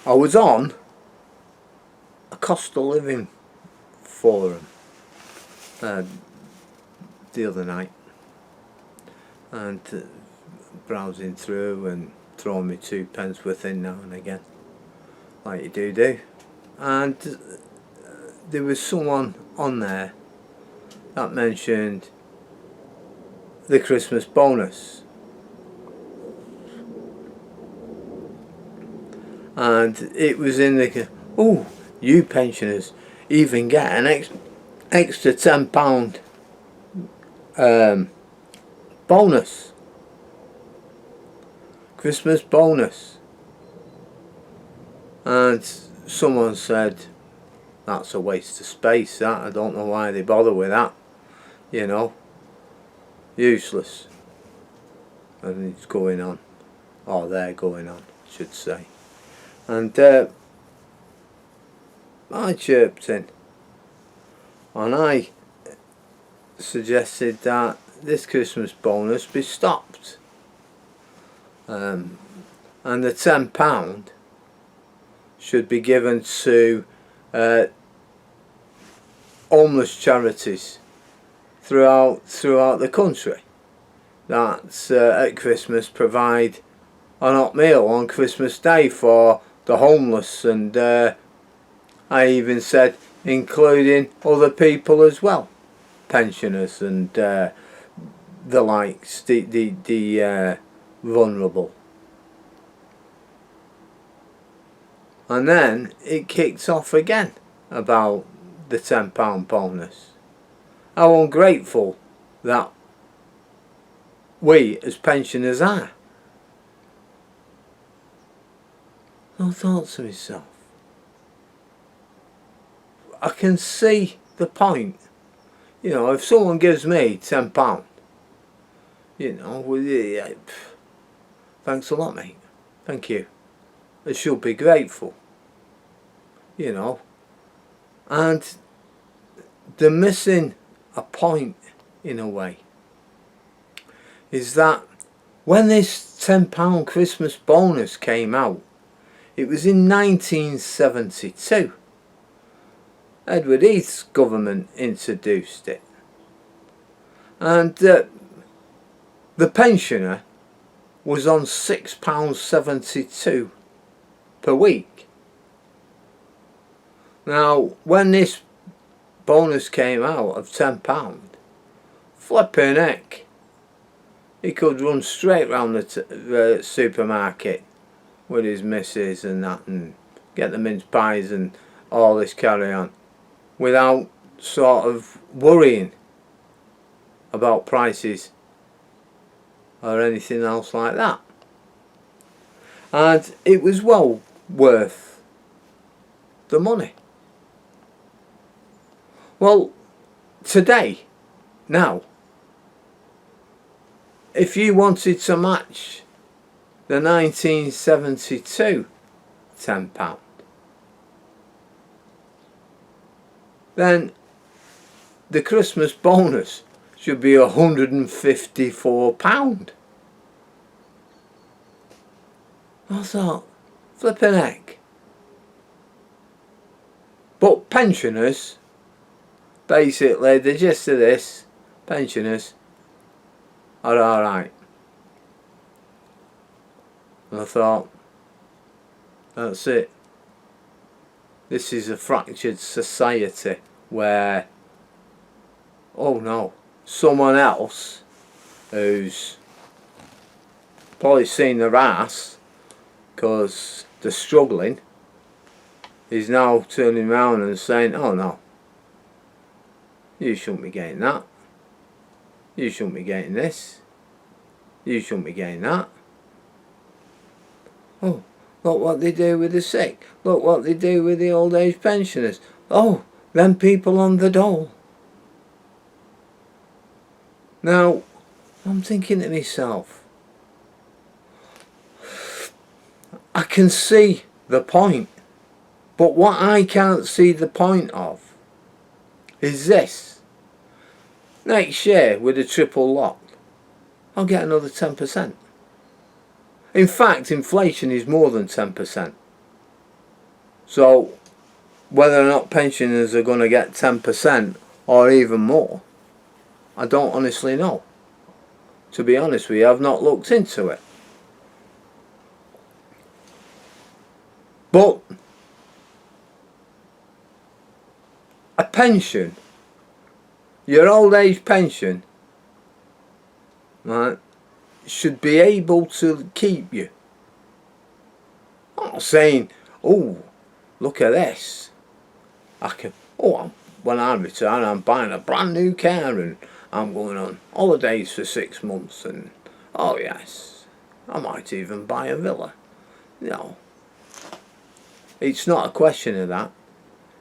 I was on a cost of living forum the other night, and browsing through and throwing me 2 pence worth in now and again, like you do, and there was someone on there that mentioned the Christmas bonus, and it was in the, oh, you pensioners even get an extra £10 bonus, Christmas bonus. And someone said, that's a waste of space, that. I don't know why they bother with that, you know, useless. And it's going on, or they're going on, I should say. And I chirped in, and I suggested that this Christmas bonus be stopped, and the £10 should be given to homeless charities throughout the country that at Christmas provide an hot meal on Christmas Day for the homeless, and I even said including other people as well, pensioners and the likes, the vulnerable. And then it kicked off again about the £10 bonus. How ungrateful that we as pensioners are. I thought to myself, I can see the point. You know, if someone gives me £10, you know, well, yeah, thanks a lot, mate. Thank you. I should be grateful. You know, and they're missing a point in a way. Is that when this £10 Christmas bonus came out, it was in 1972. Edward Heath's government introduced it, and the pensioner was on £6.72 per week. Now, when this bonus came out of £10, flipping heck, he could run straight round the supermarket with his missus and that, and get the mince pies and all this carry on, without sort of worrying about prices or anything else like that. And it was well worth the money. Well, today, now, if you wanted to match the 1972 £10, then the Christmas bonus should be £154. I thought, flipping heck. But pensioners, basically the gist of this, pensioners are alright. And I thought, that's it. This is a fractured society where, oh no, someone else who's probably seen their ass because they're struggling is now turning around and saying, oh no, you shouldn't be getting that, you shouldn't be getting this, you shouldn't be getting that. Oh, look what they do with the sick, look what they do with the old age pensioners, oh, them people on the dole. Now, I'm thinking to myself, I can see the point, but what I can't see the point of is this. Next year, with a triple lock, I'll get another 10%. In fact, inflation is more than 10%. So whether or not pensioners are going to get 10% or even more, I don't honestly know. To be honest with you, I've not looked into it. But a pension, your old age pension, right, should be able to keep you. I'm not saying, oh, look at this. When I retire, I'm buying a brand new car and I'm going on holidays for 6 months and, oh yes, I might even buy a villa. No. It's not a question of that.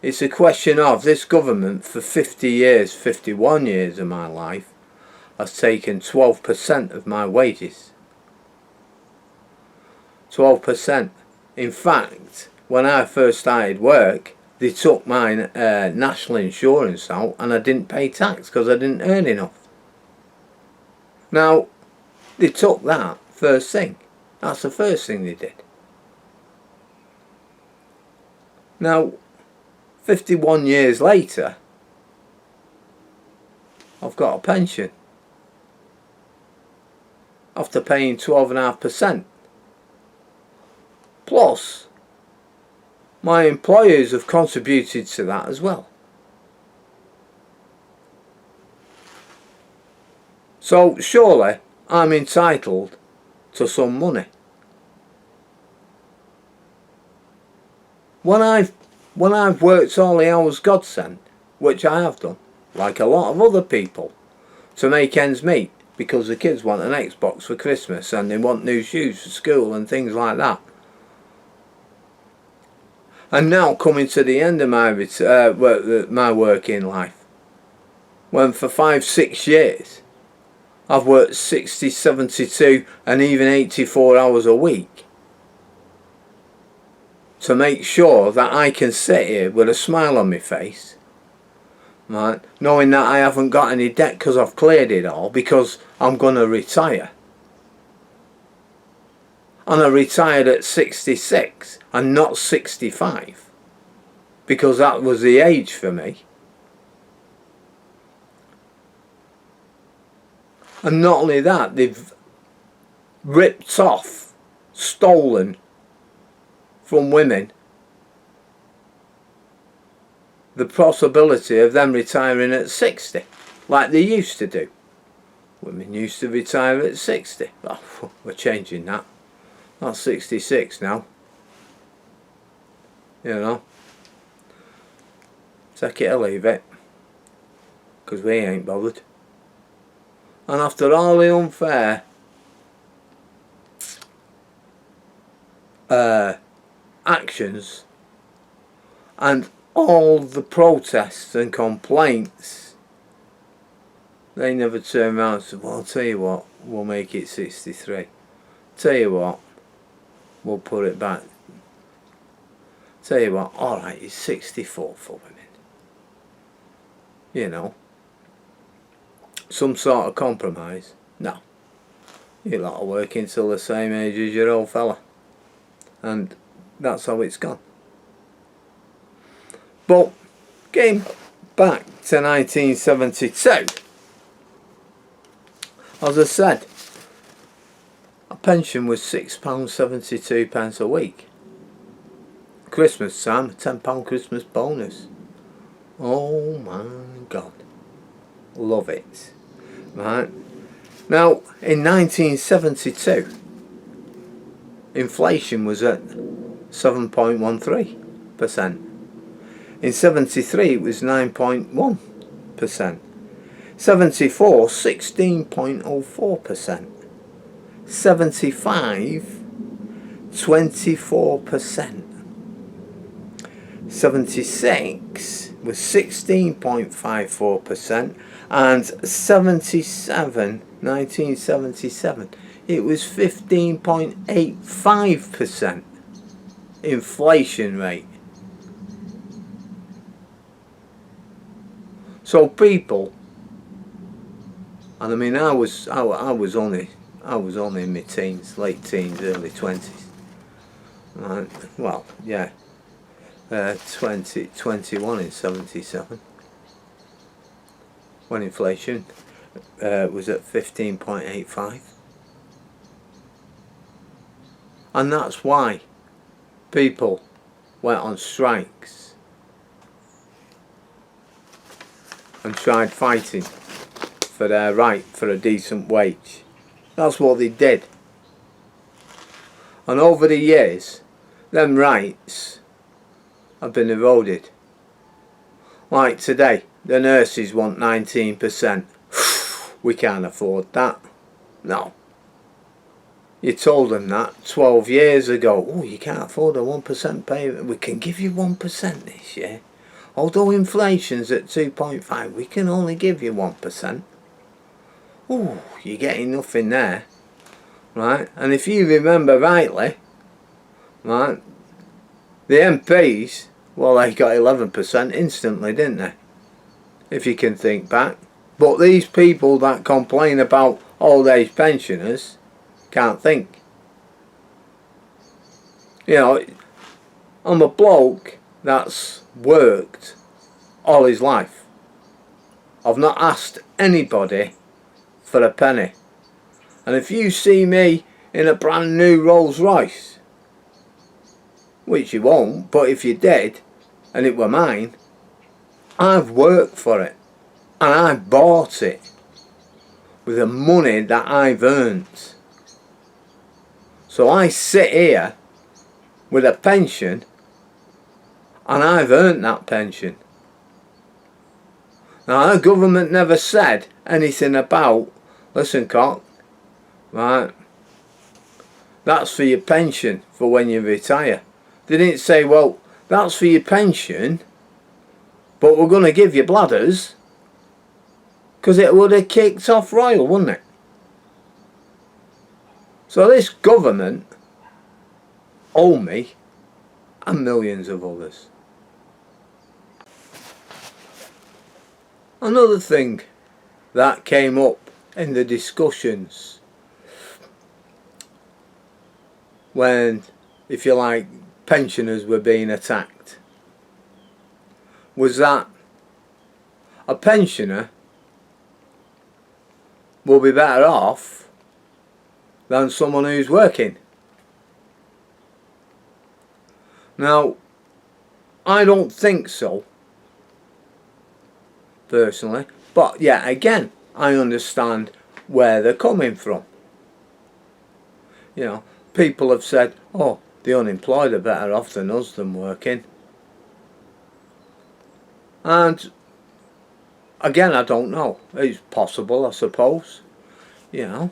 It's a question of this government for 50 years, 51 years of my life, has taken 12% of my wages. 12%. In fact, when I first started work, they took my national insurance out and I didn't pay tax because I didn't earn enough. Now, they took that first thing. That's the first thing they did. Now, 51 years later, I've got a pension after paying 12.5%. Plus, my employers have contributed to that as well. So surely I'm entitled to some money. When I've worked all the hours God sent, which I have done, like a lot of other people, to make ends meet, because the kids want an Xbox for Christmas and they want new shoes for school and things like that. And now coming to the end of my working life, when for 5-6 years I've worked 60, 72 and even 84 hours a week to make sure that I can sit here with a smile on my face, right, knowing that I haven't got any debt because I've cleared it all, because I'm going to retire. And I retired at 66 and not 65 because that was the age for me. And not only that, they've ripped off, stolen from women the possibility of them retiring at 60 like they used to do. Women used to retire at 60. Oh, we're changing that. That's 66 now. You know. Take it or leave it. Because we ain't bothered. And after all the unfair actions and all the protests and complaints, they never turn around and say, well, I'll tell you what, we'll make it 63. Tell you what, we'll put it back. Tell you what, alright, it's 64 for women. You know, some sort of compromise. No. You lot are working till the same age as your old fella. And that's how it's gone. But, getting back to 1972, as I said, a pension was £6.72 a week. Christmas time, a £10 Christmas bonus. Oh my God. Love it. Right. Now, in 1972, inflation was at 7.13%. In 73 it was 9.1%. 74, 16.04%. 75, 24%. 76 was 16.54%, and 77, 1977, it was 15.85% inflation rate. So people, and I mean I was only in my teens, late teens, early 20s. Right? Well, yeah. 2021 in 77, when inflation was at 15.85. And that's why people went on strikes and tried fighting for their right for a decent wage. That's what they did. And over the years, them rights have been eroded. Like today, the nurses want 19%. We can't afford that. No. You told them that 12 years ago. Oh, you can't afford a 1% payment. We can give you 1% this year. Although inflation's at 2.5, we can only give you 1%. Oh, you're getting nothing there. Right? And if you remember rightly, right, the MPs, well, they got 11% instantly, didn't they? If you can think back. But these people that complain about old age pensioners can't think. You know, I'm a bloke that's worked all his life. I've not asked anybody for a penny. And if you see me in a brand new Rolls Royce, which you won't, but if you did and it were mine, I've worked for it and I bought it with the money that I've earned. So I sit here with a pension and I've earned that pension. Now the government never said anything about, listen cock, right, that's for your pension for when you retire. They didn't say, well, that's for your pension, but we're going to give you bladders, because it would have kicked off royal, wouldn't it? So this government owe me and millions of others. Another thing that came up in the discussions when, if you like, pensioners were being attacked was that a pensioner will be better off than someone who's working. Now, I don't think so, personally, but yeah, again, I understand where they're coming from. You know, people have said, oh, the unemployed are better off than us than working. And again, I don't know. It's possible, I suppose. You know,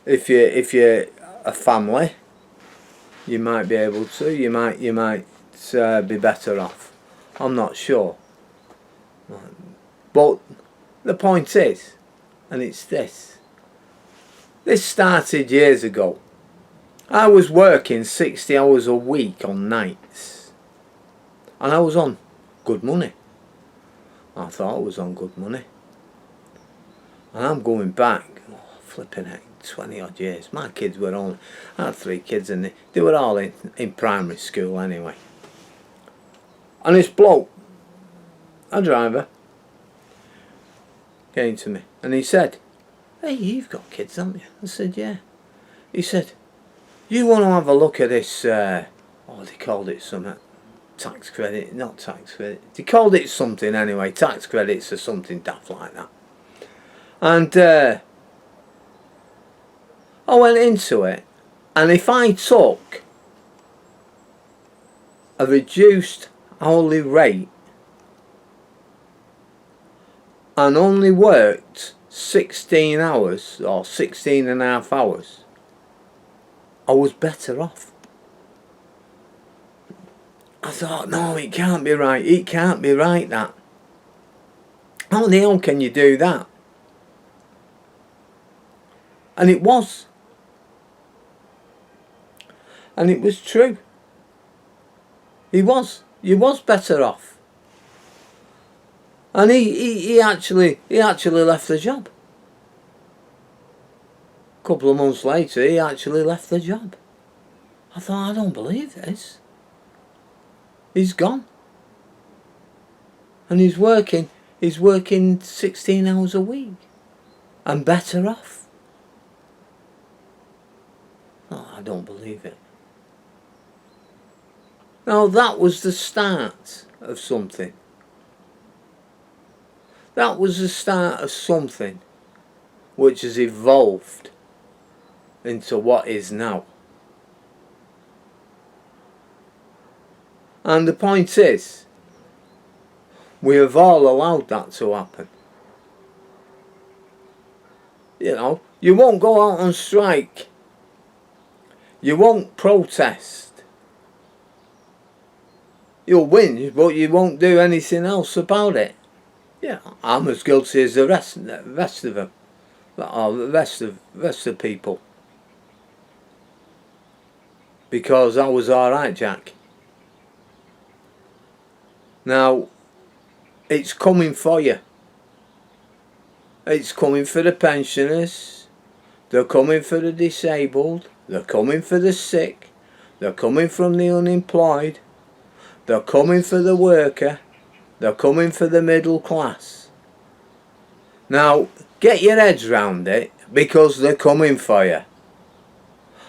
if you're a family, you might be able to. You might be better off. I'm not sure. But the point is, and it's this. This started years ago. I was working 60 hours a week on nights. And I was on good money. I thought I was on good money. And I'm going back, flipping heck, 20 odd years. My kids were on, I had 3 kids and they were all in primary school anyway. And this bloke, a driver, came to me and he said, hey, you've got kids, haven't you? I said, yeah. He said, you want to have a look at this, they called it something, tax credit, not tax credit, they called it something anyway, tax credits or something daft like that. And I went into it, and if I took a reduced hourly rate and only worked 16 hours or 16 and a half hours, I was better off. I thought, no, it can't be right. It can't be right, that. How the hell can you do that? And it was. And it was true. He was. You was better off. And he actually left the job. A couple of months later, he actually left the job. I thought, I don't believe this. He's gone. And he's working 16 hours a week. And better off. Oh, I don't believe it. Now that was the start of something. That was the start of something which has evolved into what is now. And the point is, we have all allowed that to happen. You know, you won't go out on strike. You won't protest. You'll win, but you won't do anything else about it. Yeah, I'm as guilty as the rest of them, or the rest of people. Because I was alright, Jack. Now, it's coming for you. It's coming for the pensioners. They're coming for the disabled. They're coming for the sick. They're coming from the unemployed. They're coming for the worker. They're coming for the middle class. Now, get your heads round it, because they're coming for you.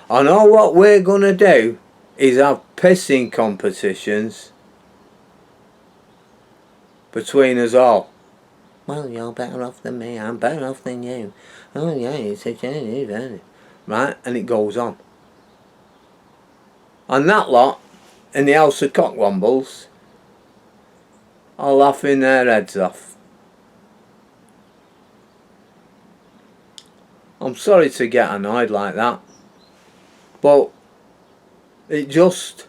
I know what we're going to do is have pissing competitions between us all. Well, you're better off than me, I'm better off than you. Oh yeah, it's a change, right? And it goes on. And that lot in the House of Cockwombles are laughing their heads off. I'm sorry to get annoyed like that, but it just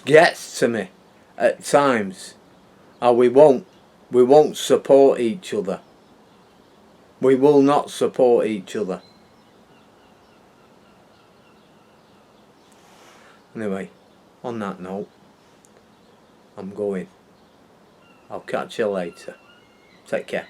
gets to me at times. And we won't support each other. We will not support each other. Anyway, on that note, I'm going. I'll catch you later. Take care.